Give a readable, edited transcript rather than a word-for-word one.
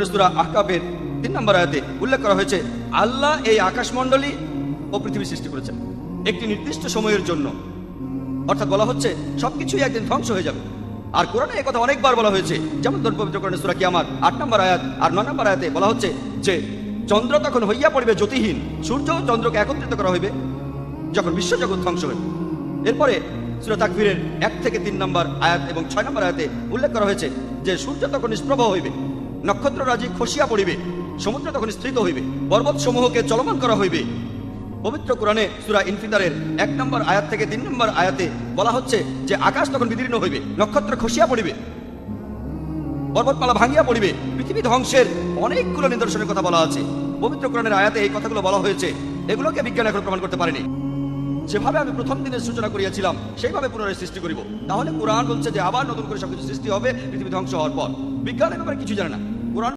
সূরা আহকাফের ৩ নম্বর আয়াতে উল্লেখ করা হয়েছে আল্লাহ এই আকাশমণ্ডলী ও পৃথিবী সৃষ্টি করেছেন একটি নির্দিষ্ট সময়ের জন্য। অর্থাৎ বলা হচ্ছে সবকিছুই একদিন ধ্বংস হয়ে যাবে। আর কোরআনে এই কথা অনেকবার বলা হয়েছে, যেমন পবিত্র কোরআনে সূরা কিয়ামত ৮ নম্বর আয়াত আর ৯ নম্বর আয়াতে বলা হচ্ছে যে চন্দ্র তখন হইয়া পড়িবে জ্যোতিহীন, সূর্য ও চন্দ্রকে একত্রিত করা হইবে যখন বিশ্বজগৎ ধ্বংস হইবে। এরপরে সূরা তাকবীরের ১ থেকে ৩ নম্বর আয়াত এবং ৬ নম্বর আয়াতে উল্লেখ করা হয়েছে যে সূর্য তখন নিষ্প্রভ হইবে, নক্ষত্ররাজি খসিয়া পড়িবে, সমুদ্র তখন স্থিত হইবে, পর্বত সমূহকে চলমান করা হইবে। পবিত্র কোরআনে সূরা ইনফিতারের ১ নম্বর আয়াত থেকে ৩ নম্বর আয়াতে বলা হচ্ছে যে আকাশ তখন বিদীর্ণ হইবে, নক্ষত্র খসিয়া পড়িবে, পর্বতমালা ভাঙিয়া পড়িবে, পৃথিবী ধ্বংসের অনেকগুলো নিদর্শনের কথা বলা আছে। পবিত্র কোরআনের আয়াতে এই কথাগুলো বলা হয়েছে, এগুলোকে বিজ্ঞান এখন প্রমাণ করতে পারেনি। যেভাবে আমি প্রথম দিনের সূচনা করিয়াছিলাম সেইভাবে পুনরায় সৃষ্টি করিব। তাহলে কোরআন বলছে যে আবার নতুন করে সবকিছু সৃষ্টি হবে পৃথিবী ধ্বংস হওয়ার পর। বিজ্ঞান এর ব্যাপারে কিছু জানে না। কোরআন